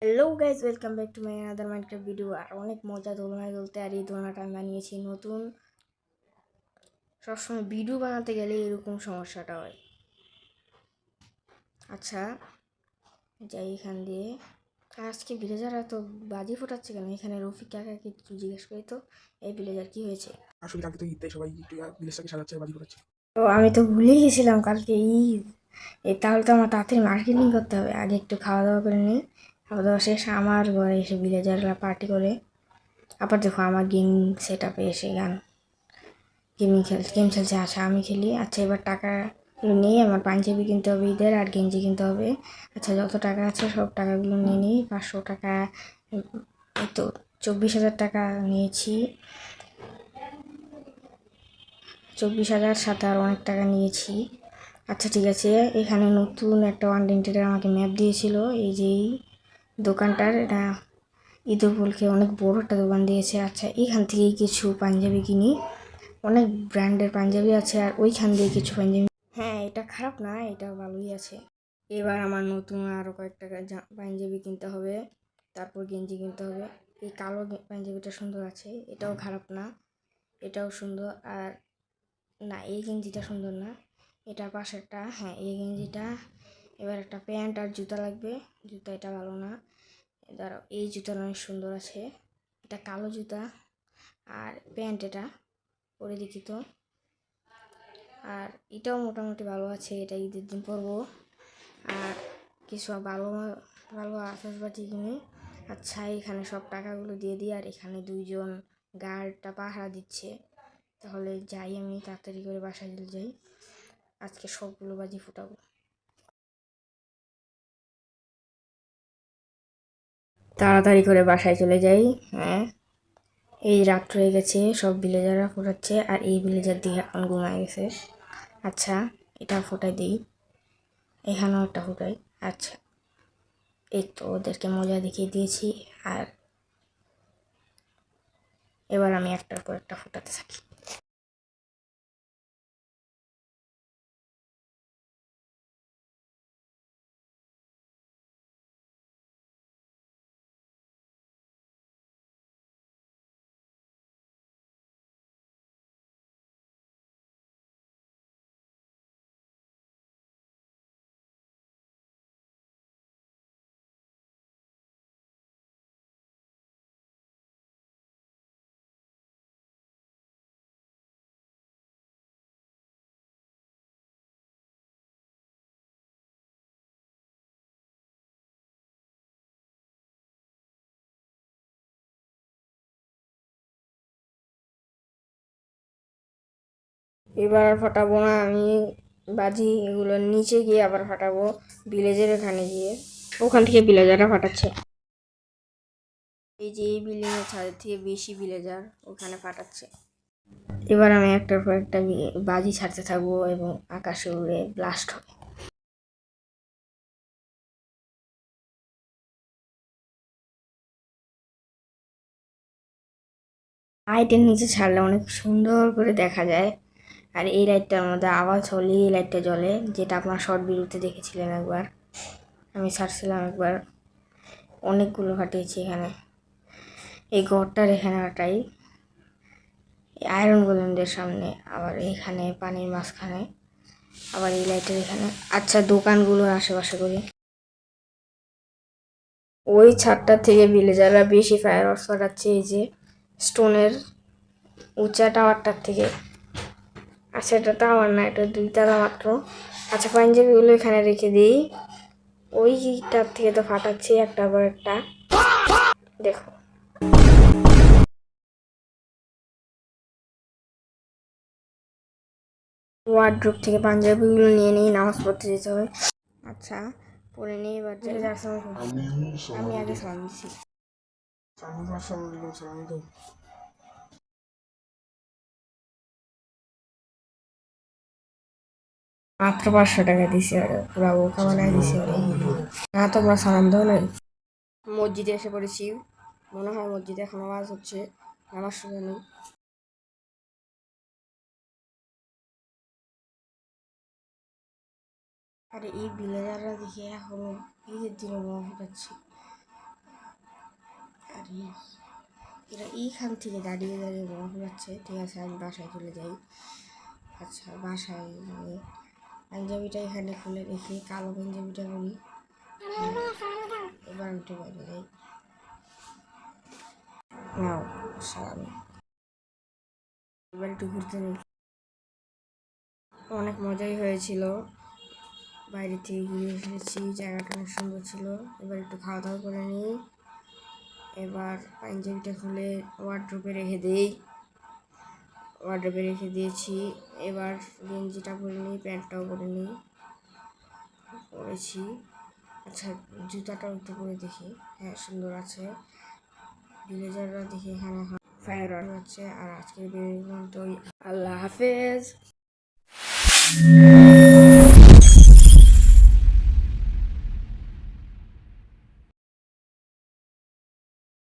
Hello guys, welcome back to my another Minecraft video. আর অনেক মজা দোলনায় দুলতে। আর এই দোলনাটা আমি বানিয়েছি নতুন। সবসময় ভিডিও বানাতে গেলে এরকম সমস্যাটা হয়। আচ্ছা, যাই এখান দিয়ে। আজকে ভিলেজাররা তো বাজি ফোটাচ্ছে কেন? এখানে রফিক কাকাকে একটু জিজ্ঞেস করি তো, এই ভিলেজার কি হয়েছে? আসলে কালকে তো ঈদ, তাই সবাই একটু ভিলেজটাকে সাজাচ্ছে, বাজি পোড়াচ্ছে। তো আমি তো ভুলে গেছিলাম কালকে ঈদ। তাহলে তো আমার তাড়াতাড়ি মার্কেটিং করতে হবে। আগে একটু খাওয়া দাওয়া করে নিই। খাওয়া দাওয়া শেষ আমার ঘরে এসে ভিলেজাররা পার্টি করে। আবার দেখো আমার গেম সেট আপে এসে গেম খেলছে। আচ্ছা আমি খেলি। আচ্ছা এবার টাকা নিয়ে আমার পাঞ্জাবি কিনতে হবে ঈদের, আর গেঞ্জি কিনতে হবে। আচ্ছা যত টাকা আছে সব টাকাগুলো নিয়ে নিই। 500 টাকা, এই তো 24,000 টাকা নিয়েছি। 24,000 সাথে আর অনেক টাকা নিয়েছি। আচ্ছা ঠিক আছে, এখানে নতুন একটা 120 আমাকে ম্যাপ দিয়েছিল। এই যে এই দোকানটার, এটা ঈদ উপলক্ষে অনেক বড় একটা দোকান দিয়েছে। আচ্ছা এখান থেকেই কিছু পাঞ্জাবি কিনি। অনেক ব্র্যান্ডের পাঞ্জাবি আছে, আর ওইখান দিয়ে কিছু পাঞ্জাবি। হ্যাঁ, এটা খারাপ না, এটা ভালোই আছে। এবার আমার নতুন আরও কয়েকটা পাঞ্জাবি কিনতে হবে, তারপর গেঞ্জি কিনতে হবে। এই কালো পাঞ্জাবিটা সুন্দর আছে, এটাও খারাপ না, এটাও সুন্দর। আর না, এই গেঞ্জিটা সুন্দর না, এটা পাশেরটা। হ্যাঁ, এই গেঞ্জিটা। এবার একটা প্যান্ট আর জুতা লাগবে। জুতা এটা ভালো না, দাঁড়াও, এই জুতাটা অনেক সুন্দর আছে। এটা কালো জুতা, আর প্যান্ট এটা পরে দেখি তো। আর এটাও মোটামুটি ভালো আছে, এটা ঈদের দিন পরবো। আর কিছু ভালো ভালো আতশবাজি কিনে। আচ্ছা এখানে সব টাকাগুলো দিয়ে দিই। আর এখানে দুইজন গার্ডটা পাহারা দিচ্ছে। তাহলে যাই, আমি তাড়াতাড়ি করে বাসায় যাই। আজকে সবগুলো বাজি ফুটাবো। তাড়াতাড়ি করে বাসায় চলে যাই। হ্যাঁ, এই রাত হয়ে গেছে, সব ভিলেজাররা ফোটাচ্ছে, আর এই ভিলেজার দিয়ে এখন ঘুমায় গেছে। আচ্ছা এটা ফোটাই দিই, এখানেও একটা ফোটাই। আচ্ছা এই তো ওদেরকে মজা দেখিয়ে দিয়েছি। আর এবার আমি একটার পর একটা ফোটাতে থাকি। এবার আর ফাটাবো না আমি বাজি, এগুলো নিচে গিয়ে আবার ফাটাবো, ভিলেজের ওখানে গিয়ে। ওখান থেকে ভিলেজাররা ফাটাচ্ছে। এই যে এই বিল্ডিং এর ছাদের থেকে বেশি ভিলেজার ওখানে ফাটাচ্ছে। এবার আমি একটার পর একটা বাজি ছাড়তে থাকবো এবং আকাশে উড়ে ব্লাস্ট হবে। লাইটের নিচে ছাড়লে অনেক সুন্দর করে দেখা যায়। আর এই লাইটটার মধ্যে আওয়াজ হলে এই লাইটটা জ্বলে, যেটা আপনার শর্ট ভিডিওতে দেখেছিলেন একবার। আমি ছাড়ছিলাম একবার, অনেকগুলো ফাটিয়েছি এখানে। এই ঘরটার এখানে ফাটাই, আয়রন গোলেমদের সামনে, আবার এখানে পানির মাঝখানে, আবার এই লাইটের এখানে। আচ্ছা দোকানগুলোর আশেপাশে করি। ওই ছাদটার থেকে ভিলেজাররা বেশি ফায়ার ওয়ার্কস ফাটাচ্ছে, এই যে স্টোনের উঁচা টাওয়ারটার থেকে। আচ্ছা এটা টাওয়ার না, এটা 2 তলা মাত্র। আচ্ছা পাঞ্জাবিগুলো এখানে রেখে দিই। ওইটার থেকে তো ফাটাচ্ছে একটার পর একটা, দেখো। ওয়ার্ড্রোব থেকে পাঞ্জাবিগুলো নিয়ে নিই, নামাজ পড়তে যেতে হবে। আচ্ছা পরে নিয়ে এবার আমি আগে সালাম দিচ্ছি। মাত্র 500 টাকা দিছি, আর পুরা বোকা বানায় দিছি। না তোমরা সালাম দাও নাই। মসজিদে এসে পড়েছি, মনে হয় মসজিদে এখন আওয়াজ হচ্ছে, নামাজ শুনে নেই। আরে এই ভিলেজাররা দেখি এখনো ঈদের দিনে বোমা ফুটাচ্ছে। দাঁড়িয়ে এরা এইখান থেকে দাঁড়িয়ে দাঁড়িয়ে গল্প যাচ্ছে। ঠিক আছে, আমি বাসায় চলে যাই। আচ্ছা, বাসায় গিয়ে পাঞ্জাবিটা এখানে খুলে রেখে কালো পাঞ্জাবিটা করি। এবার আমি একটু বাইরে যাই। নাও সালামি, এবার একটু ঘুরতে নিই। অনেক মজাই হয়েছিল, বাইরে থেকে ঘুরে এসেছি, জায়গাটা অনেক সুন্দর ছিল। এবার একটু খাওয়া দাওয়া করে নিই। এবার পাঞ্জাবিটা খুলে ওয়ার্ড্রোবে রেখে দিই। ওয়ার্ড্রোবে রেখে দিয়েছি। এবার গেঞ্জিটা পরে নিই, প্যান্টটাও পরে নিই, পরেছি। আচ্ছা, জুতাটাও একটু পরে দেখি। হ্যাঁ, সুন্দর আছে। ভিলেজাররা দেখি এখানে এখন ফায়ার হচ্ছে। আর আজকের ভিডিও পর্যন্তই। আল্লাহ হাফেজ।